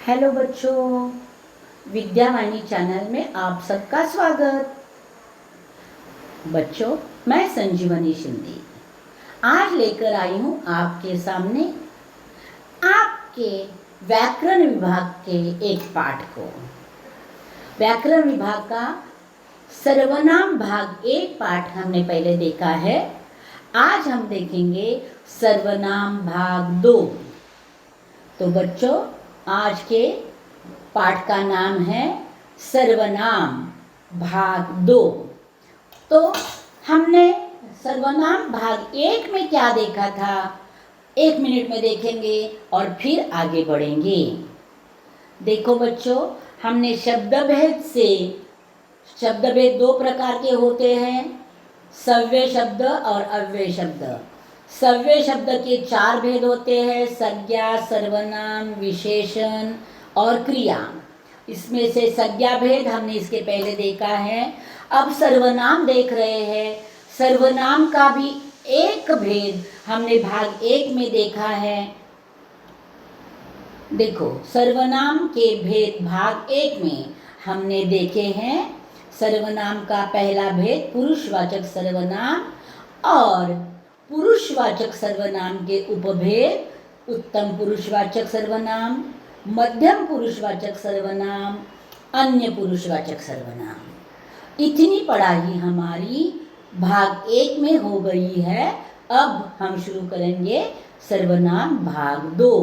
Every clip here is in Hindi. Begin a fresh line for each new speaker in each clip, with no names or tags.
हेलो बच्चों, विद्यावाणी चैनल में आप सबका स्वागत। बच्चों, मैं संजीवनी शिंदे आज लेकर आई हूँ आपके सामने आपके व्याकरण विभाग के एक पाठ को। व्याकरण विभाग का सर्वनाम भाग एक पाठ हमने पहले देखा है। आज हम देखेंगे सर्वनाम भाग 2। तो बच्चों, आज के पाठ का नाम है सर्वनाम भाग 2। तो हमने सर्वनाम भाग 1 में क्या देखा था, 1 मिनट में देखेंगे और फिर आगे बढ़ेंगे। देखो बच्चों, हमने शब्द भेद 2 प्रकार के होते हैं, सव्य शब्द और अव्यय शब्द। सव्य शब्द के 4 भेद होते हैं, संज्ञा, सर्वनाम, विशेषण और क्रिया। इसमें से संज्ञा भेद हमने इसके पहले देखा है। अब सर्वनाम देख रहे हैं। सर्वनाम का भी एक भेद हमने भाग 1 में देखा है। देखो, सर्वनाम के भेद भाग 1 में हमने देखे हैं। सर्वनाम का पहला भेद पुरुषवाचक सर्वनाम और पुरुषवाचक सर्वनाम के उपभेद उत्तम पुरुषवाचक सर्वनाम, मध्यम पुरुषवाचक सर्वनाम, अन्य पुरुषवाचक सर्वनाम। इतनी पढ़ाई हमारी भाग 1 में हो गई है। अब हम शुरू करेंगे सर्वनाम भाग 2।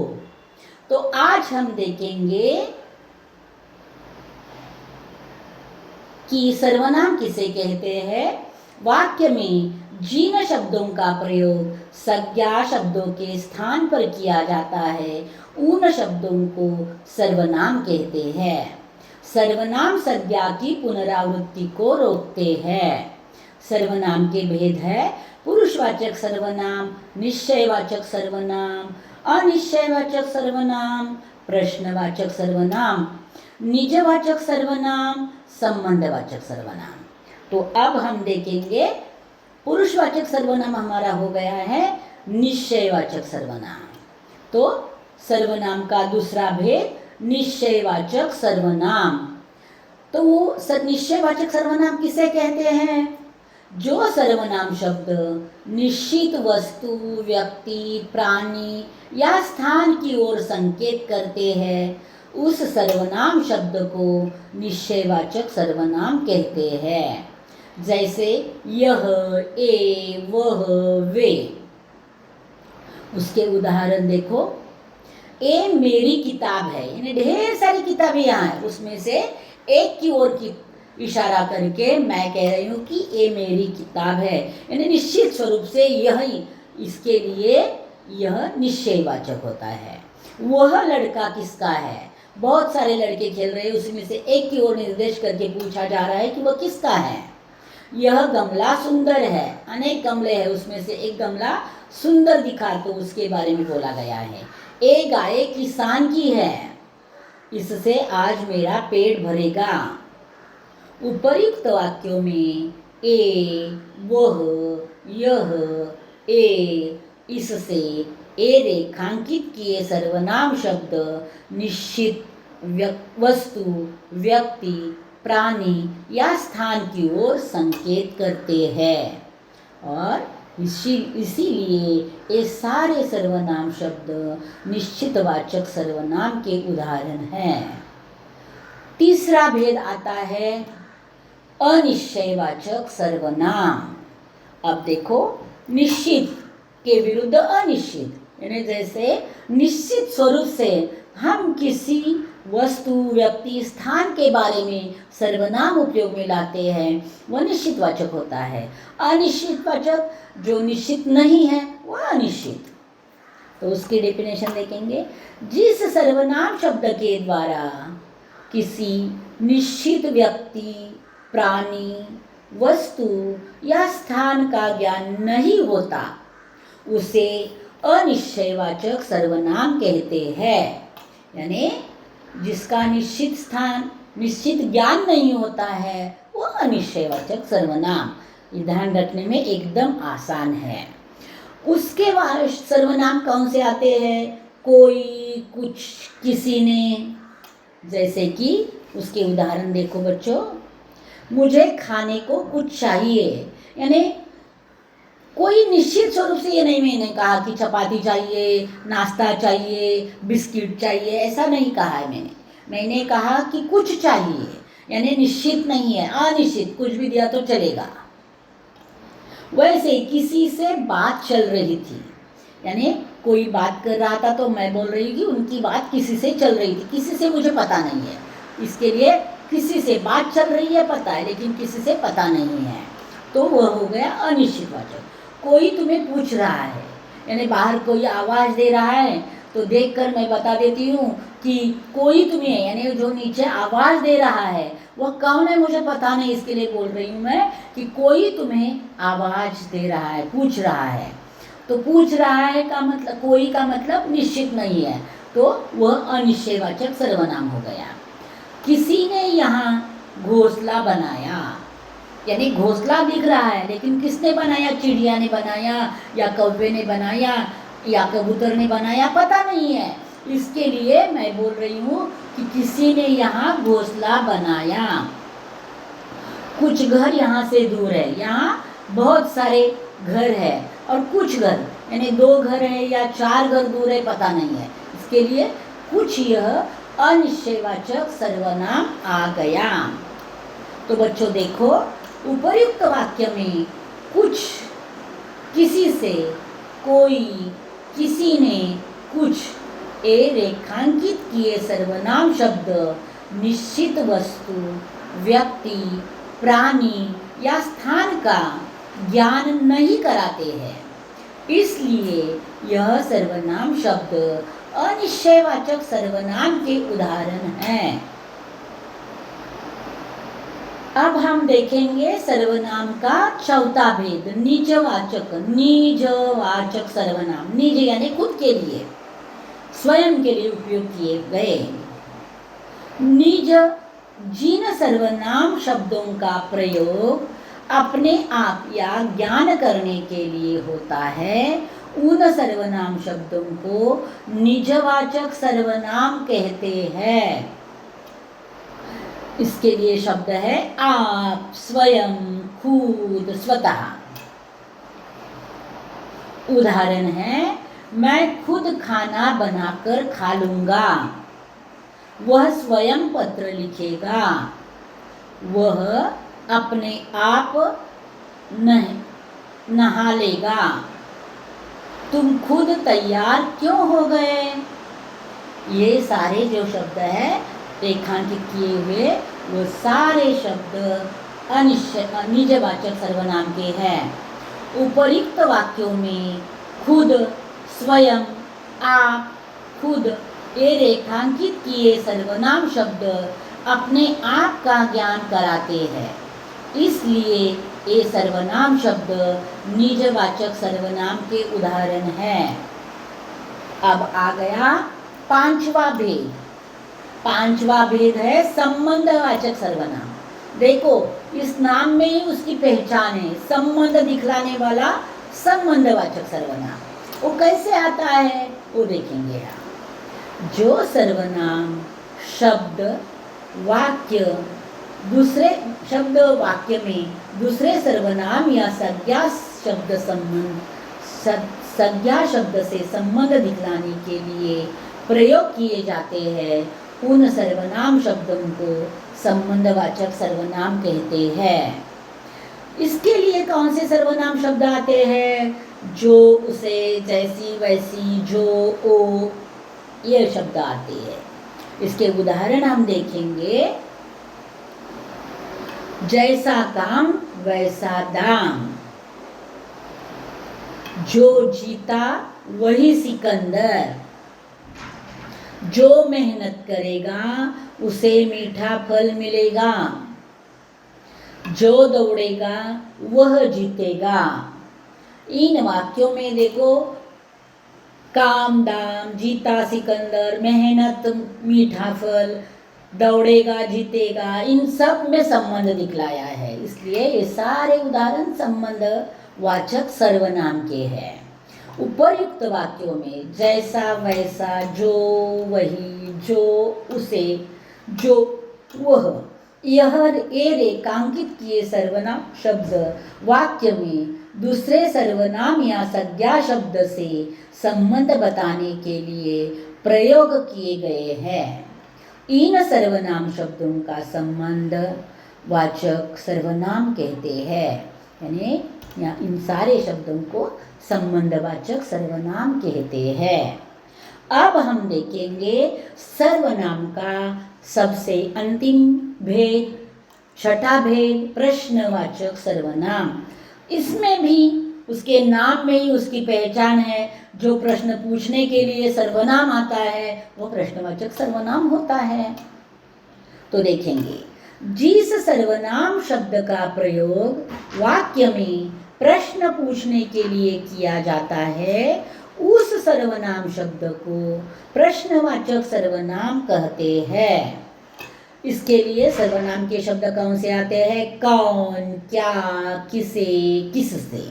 तो आज हम देखेंगे कि सर्वनाम किसे कहते हैं। वाक्य में जिन शब्दों का प्रयोग संज्ञा शब्दों के स्थान पर किया जाता है उन शब्दों को सर्वनाम कहते हैं। सर्वनाम संज्ञा की पुनरावृत्ति को रोकते हैं। सर्वनाम के भेद है पुरुषवाचक सर्वनाम, निश्चयवाचक सर्वनाम, अनिश्चयवाचक सर्वनाम, प्रश्नवाचक सर्वनाम, निजवाचक सर्वनाम, संबंधवाचक सर्वनाम। तो अब हम देखेंगे पुरुषवाचक सर्वनाम हमारा हो गया है निश्चयवाचक सर्वनाम। तो सर्वनाम का दूसरा भेद निश्चयवाचक सर्वनाम। तो वो निश्चयवाचक सर्वनाम किसे कहते हैं? जो सर्वनाम शब्द निश्चित वस्तु, व्यक्ति, प्राणी या स्थान की ओर संकेत करते हैं उस सर्वनाम शब्द को निश्चयवाचक सर्वनाम कहते हैं। जैसे यह, ए, वह, वे। उसके उदाहरण देखो। ए मेरी किताब है, यानी ढेर सारी किताबें यहाँ है, उसमें से एक की ओर की इशारा करके मैं कह रही हूँ कि ए मेरी किताब है, यानी निश्चित स्वरूप से यही इसके लिए यह निश्चयवाचक होता है। वह लड़का किसका है? बहुत सारे लड़के खेल रहे हैं, उसमें से एक की ओर निर्देश करके पूछा जा रहा है कि वह किसका है। यह गमला सुंदर है, अनेक गमले हैं, उसमें से एक गमला सुंदर दिखा तो उसके बारे में बोला गया है। ए गाय किसान की है, इससे आज मेरा पेट भरेगा। उपर्युक्त वाक्यों में ए, वह, यह, ए, इससे, ए रेखांकित किए सर्वनाम शब्द निश्चित वस्तु, व्यक्ति, प्राणी या स्थान की ओर संकेत करते हैं और इसीलिए ये सारे सर्वनाम शब्द निश्चितवाचक सर्वनाम के उदाहरण हैं। तीसरा भेद आता है अनिश्चयवाचक सर्वनाम। अब देखो, निश्चित के विरुद्ध अनिश्चित, यानी जैसे निश्चित स्वरूप से हम किसी वस्तु, व्यक्ति, स्थान के बारे में सर्वनाम उपयोग में लाते हैं वह निश्चितवाचक होता है। अनिश्चितवाचक जो निश्चित नहीं है वह अनिश्चित। तो उसकी डेफिनेशन देखेंगे। जिस सर्वनाम शब्द के द्वारा किसी निश्चित व्यक्ति, प्राणी, वस्तु या स्थान का ज्ञान नहीं होता उसे अनिश्चयवाचक सर्वनाम कहते हैं। यानी जिसका निश्चित स्थान, निश्चित ज्ञान नहीं होता है वो अनिश्चयवाचक सर्वनाम। ये ध्यान रखने में एकदम आसान है। उसके बाद सर्वनाम कौन से आते हैं? कोई, कुछ, किसी ने, जैसे कि उसके उदाहरण देखो बच्चों, मुझे खाने को कुछ चाहिए, यानी कोई निश्चित स्वरूप से ये नहीं मैंने कहा कि चपाती चाहिए, नाश्ता चाहिए, बिस्किट चाहिए, ऐसा नहीं कहा है मैंने कहा कि कुछ चाहिए, यानी निश्चित नहीं है, अनिश्चित, कुछ भी दिया तो चलेगा। वैसे किसी से बात चल रही थी, यानी कोई बात कर रहा था तो मैं बोल रही हूँ कि उनकी बात किसी से चल रही थी, किसी से मुझे पता नहीं है, इसके लिए किसी से बात चल रही है पता है, लेकिन किसी से पता नहीं है, तो वह हो गया अनिश्चित वाचक। कोई तुम्हें पूछ रहा है, यानी बाहर कोई आवाज़ दे रहा है तो देखकर मैं बता देती हूँ कि कोई तुम्हें, यानी जो नीचे आवाज़ दे रहा है वह कौन है मुझे पता नहीं, इसके लिए बोल रही हूँ मैं कि कोई तुम्हें आवाज़ दे रहा है, पूछ रहा है। तो पूछ रहा है का मतलब, कोई का मतलब निश्चित नहीं है, तो वह अनिश्चयवाचक सर्वनाम हो गया। किसी ने यहाँ घोंसला बनाया, यानी घोंसला दिख रहा है लेकिन किसने बनाया, चिड़िया ने बनाया या कौवे ने बनाया या कबूतर ने बनाया, पता नहीं है, इसके लिए मैं बोल रही हूँ कि किसी ने यहाँ घोंसला बनाया। कुछ घर यहाँ से दूर है, यहाँ बहुत सारे घर है और कुछ घर, यानी 2 घर है या 4 घर दूर है, पता नहीं है, इसके लिए कुछ यह अनिश्चयवाचक सर्वनाम आ गया। तो बच्चों देखो, उपर्युक्त वाक्य में कुछ, किसी से, कोई, किसी ने, कुछ, ए रेखांकित किए सर्वनाम शब्द निश्चित वस्तु, व्यक्ति, प्राणी या स्थान का ज्ञान नहीं कराते हैं, इसलिए यह सर्वनाम शब्द अनिश्चयवाचक सर्वनाम के उदाहरण हैं। अब हम देखेंगे सर्वनाम का चौथा भेद, निजवाचक। निजवाचक सर्वनाम, निज यानी खुद के लिए, स्वयं के लिए उपयोग किए गए। निज जिन सर्वनाम शब्दों का प्रयोग अपने आप या ज्ञान करने के लिए होता है, उन सर्वनाम शब्दों को निजवाचक सर्वनाम कहते हैं। इसके लिए शब्द है आप, स्वयं, खुद, स्वतः। उदाहरण है, मैं खुद खाना बनाकर खा लूंगा, वह स्वयं पत्र लिखेगा, वह अपने आप नहा लेगा, तुम खुद तैयार क्यों हो गए। ये सारे जो शब्द है रेखांकित किए हुए, वो सारे शब्द निजवाचक सर्वनाम के हैं। उपर्युक्त वाक्यों में खुद, स्वयं, आप, खुद, ये रेखांकित किए सर्वनाम शब्द अपने आप का ज्ञान कराते हैं, इसलिए ये सर्वनाम शब्द निजवाचक सर्वनाम के उदाहरण हैं। अब आ गया 5वां भेद। 5वां भेद है संबंधवाचक सर्वनाम। देखो, इस नाम में ही उसकी पहचान है, संबंध दिखलाने वाला संबंधवाचक सर्वनाम। वो कैसे आता है वो देखेंगे आप। जो सर्वनाम शब्द वाक्य, दूसरे शब्द वाक्य में दूसरे सर्वनाम या संज्ञा शब्द संज्ञा शब्द से संबंध दिखलाने के लिए प्रयोग किए जाते हैं, उन सर्वनाम शब्दों को संबंधवाचक सर्वनाम कहते हैं। इसके लिए कौन से सर्वनाम शब्द आते हैं? जो, उसे, जैसी, वैसी, जो, ओ, ये शब्द आते हैं। इसके उदाहरण हम देखेंगे। जैसा काम वैसा दाम, जो जीता वही सिकंदर, जो मेहनत करेगा उसे मीठा फल मिलेगा, जो दौड़ेगा वह जीतेगा। इन वाक्यों में देखो, काम दाम, जीता सिकंदर, मेहनत मीठा फल, दौड़ेगा जीतेगा, इन सब में संबंध दिखलाया है, इसलिए ये सारे उदाहरण संबंध वाचक सर्वनाम के हैं। उपर्युक्त वाक्यों में जैसा, वैसा, जो, वही, जो, उसे जो वह यह ये रेखांकित किए सर्वनाम शब्द वाक्य में दूसरे सर्वनाम या संज्ञा शब्द से संबंध बताने के लिए प्रयोग किए गए हैं। इन सर्वनाम शब्दों का संबंध वाचक सर्वनाम कहते हैं। यानी इन सारे शब्दों को संबंधवाचक सर्वनाम कहते हैं। अब हम देखेंगे सर्वनाम का सबसे अंतिम भेद, छठा भेद, प्रश्नवाचक सर्वनाम। इसमें भी उसके नाम में ही उसकी पहचान है। जो प्रश्न पूछने के लिए सर्वनाम आता है वो प्रश्नवाचक सर्वनाम होता है। तो देखेंगे, जिस सर्वनाम शब्द का प्रयोग वाक्य में प्रश्न पूछने के लिए किया जाता है उस सर्वनाम शब्द को प्रश्नवाचक सर्वनाम कहते हैं। इसके लिए सर्वनाम के शब्द कौन से आते हैं? कौन, क्या, किसे, किससे,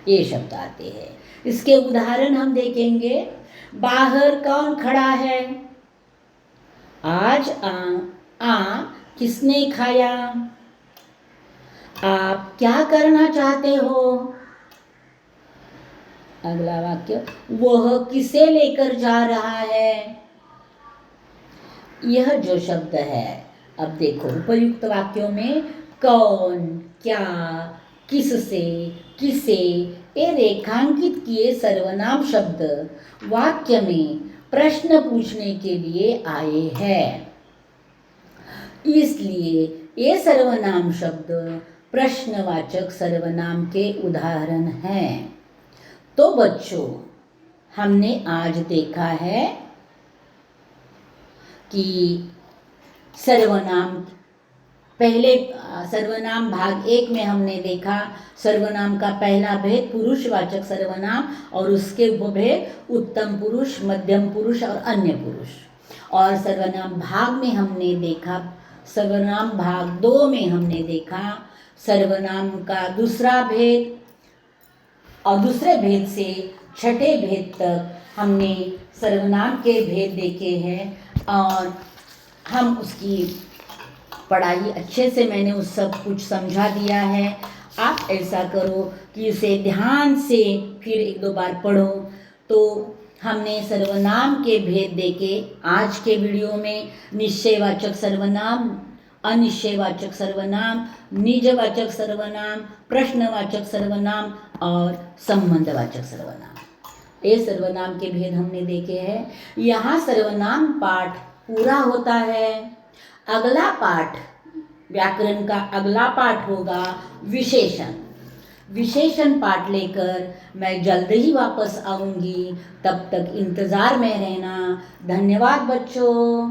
ये शब्द आते हैं। इसके उदाहरण हम देखेंगे। बाहर कौन खड़ा है? आज किसने खाया? आप क्या करना चाहते हो? अगला वाक्य, वह किसे लेकर जा रहा है? यह जो शब्द है, अब देखो उपयुक्त वाक्यों में कौन, क्या, किससे, किसे ये रेखांकित किए सर्वनाम शब्द वाक्य में प्रश्न पूछने के लिए आए हैं। इसलिए ये सर्वनाम शब्द प्रश्नवाचक सर्वनाम के उदाहरण हैं। तो बच्चों, हमने आज देखा है कि सर्वनाम, पहले सर्वनाम भाग 1 में हमने देखा सर्वनाम का पहला भेद पुरुषवाचक सर्वनाम और उसके उपभेद उत्तम पुरुष, मध्यम पुरुष और अन्य पुरुष। और सर्वनाम भाग में हमने देखा, सर्वनाम भाग 2 में हमने देखा सर्वनाम का दूसरा भेद, और दूसरे भेद से छठे भेद तक हमने सर्वनाम के भेद देखे हैं। और हम उसकी पढ़ाई अच्छे से, मैंने उस सब कुछ समझा दिया है। आप ऐसा करो कि उसे ध्यान से फिर 1-2 बार पढ़ो। तो हमने सर्वनाम के भेद देखे आज के वीडियो में। निश्चयवाचक सर्वनाम, अनिश्चयवाचक सर्वनाम, निजवाचक सर्वनाम, प्रश्नवाचक सर्वनाम और संबंधवाचक सर्वनाम, ये सर्वनाम के भेद हमने देखे हैं। यहाँ सर्वनाम पाठ पूरा होता है। अगला पाठ, व्याकरण का अगला पाठ होगा विशेषण। विशेषण पाठ लेकर मैं जल्द ही वापस आऊँगी। तब तक इंतज़ार में रहना। धन्यवाद बच्चों।